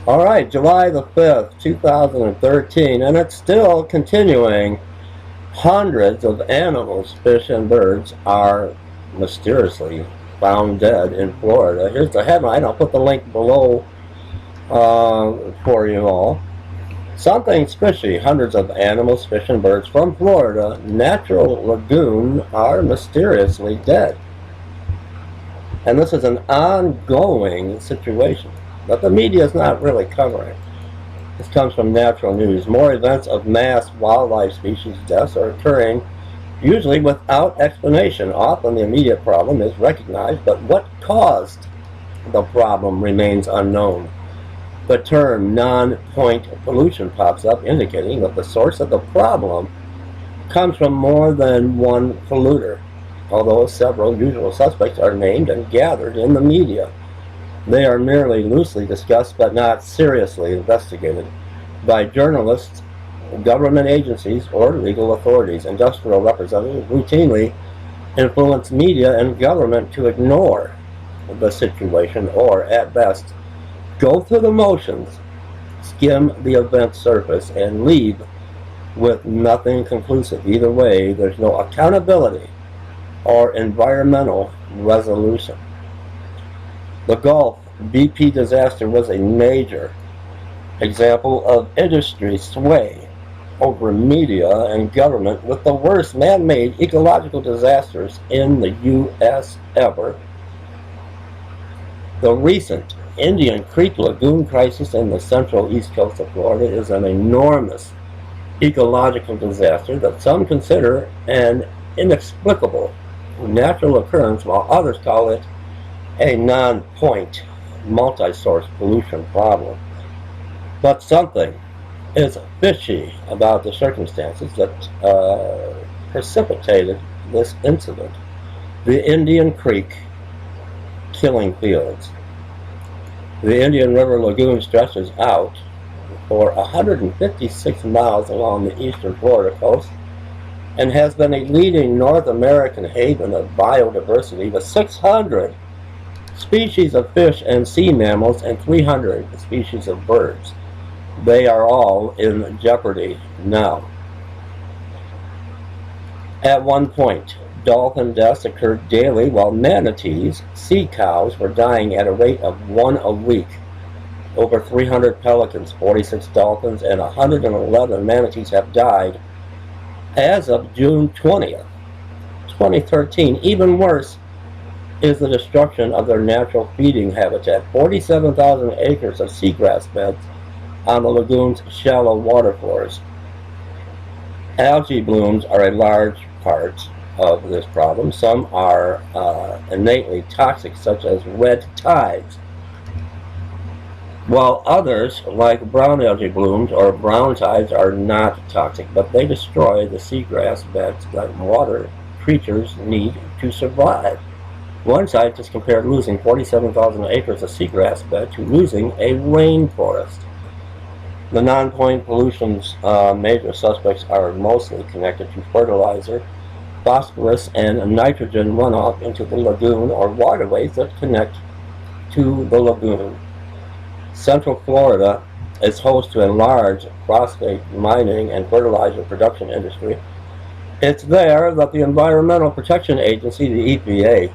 All right, July the 5th, 2013, and it's still continuing. Hundreds of animals, fish, and birds are mysteriously found dead in Florida. Here's the headline. I'll put the link below for you all. Something fishy. Hundreds of animals, fish, and birds from Florida natural lagoon are mysteriously dead. And this is an ongoing situation that the media is not really covering. This comes from Natural News. More events of mass wildlife species deaths are occurring, usually without explanation. Often the immediate problem is recognized, but what caused the problem remains unknown. The term non-point pollution pops up, indicating that the source of the problem comes from more than one polluter. Although several usual suspects are named and gathered in the media, they are merely loosely discussed but not seriously investigated by journalists, government agencies, or legal authorities. Industrial representatives routinely influence media and government to ignore the situation or, at best, go through the motions, skim the event surface, and leave with nothing conclusive. Either way, there's no accountability or environmental resolution. The Gulf BP disaster was a major example of industry sway over media and government, with the worst man-made ecological disasters in the U.S. ever. The recent Indian Creek Lagoon crisis in the central east coast of Florida is an enormous ecological disaster that some consider an inexplicable natural occurrence, while others call it a non-point, multi-source pollution problem. But something is fishy about the circumstances that precipitated this incident. The Indian Creek killing fields. The Indian River Lagoon stretches out for 156 miles along the eastern Florida coast and has been a leading North American haven of biodiversity, with 600 species of fish and sea mammals and 300 species of birds. They are all in jeopardy now. At one point, dolphin deaths occurred daily, while manatees, sea cows, were dying at a rate of one a week. Over 300 pelicans, 46 dolphins, and 111 manatees have died as of June 20th, 2013. Even worse is the destruction of their natural feeding habitat. 47,000 acres of seagrass beds on the lagoon's shallow water floors. Algae blooms are a large part of this problem. Some are innately toxic, such as red tides, while others, like brown algae blooms or brown tides, are not toxic, but they destroy the seagrass beds that water creatures need to survive. One scientist compared losing 47,000 acres of seagrass bed to losing a rainforest. The non-point pollution's major suspects are mostly connected to fertilizer, phosphorus, and nitrogen runoff into the lagoon or waterways that connect to the lagoon. Central Florida is host to a large phosphate mining and fertilizer production industry. It's there that the Environmental Protection Agency, the EPA,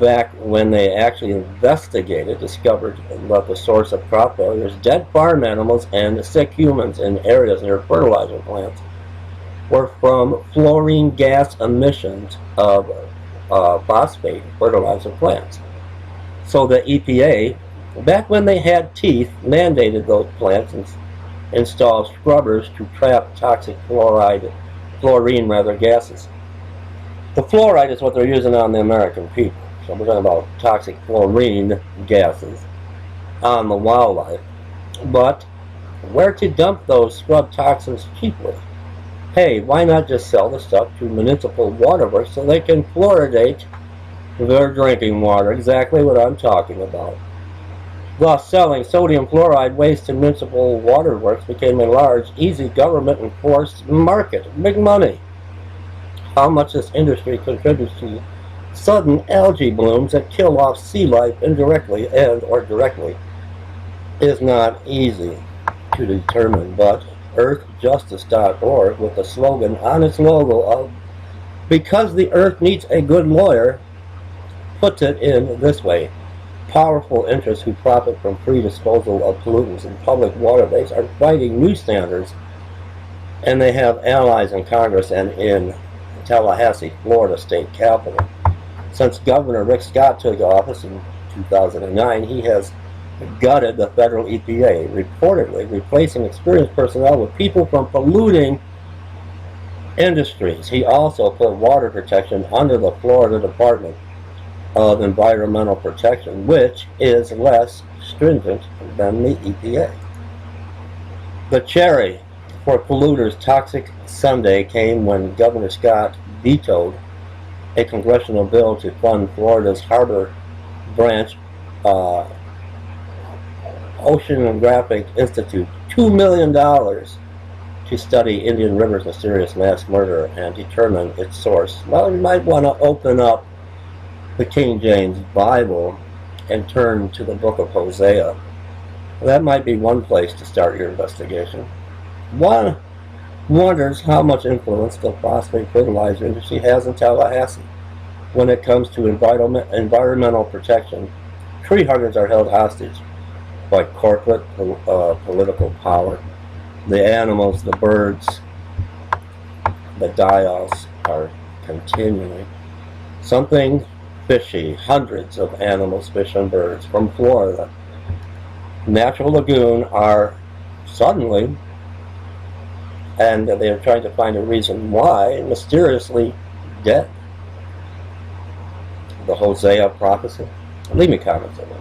back when they actually investigated, discovered that the source of crop failures, dead farm animals, and sick humans in areas near fertilizer plants were from fluorine gas emissions of phosphate fertilizer plants. So the EPA, back when they had teeth, mandated those plants and installed scrubbers to trap toxic fluorine gases. The fluoride is what they're using on the American people. So we're talking about toxic fluorine gases on the wildlife. But where to dump those scrub toxins cheaply? Hey, why not just sell the stuff to municipal waterworks so they can fluoridate their drinking water? Exactly what I'm talking about. Thus, selling sodium fluoride waste to municipal waterworks became a large, easy government-enforced market. Big money. How much this industry contributes to sudden algae blooms that kill off sea life indirectly and or directly is not easy to determine, but earthjustice.org, with the slogan on its logo of "Because the Earth Needs a Good Lawyer," puts it in this way: powerful interests who profit from free disposal of pollutants in public waterways are fighting new standards, and they have allies in Congress and in Tallahassee, Florida state capitol. Since Governor Rick Scott took office in 2009, he has gutted the federal EPA, reportedly replacing experienced personnel with people from polluting industries. He also put water protection under the Florida Department of Environmental Protection, which is less stringent than the EPA. The cherry for polluters' toxic Sunday came when Governor Scott vetoed a congressional bill to fund Florida's Harbor Branch Oceanographic Institute $2 million to study Indian River's mysterious mass murder and determine its source. Well, you might want to open up the King James Bible and turn to the book of Hosea. That might be one place to start your investigation. One wonders how much influence the phosphate fertilizer industry has in Tallahassee when it comes to environmental protection. Tree huggers are held hostage by corporate political power. The animals, the birds, the die-offs are continuing. Something fishy. Hundreds of animals, fish, and birds from Florida Natural Lagoon are suddenly, and they're trying to find a reason why, mysteriously dead. The Hosea prophecy. Leave me comments on that.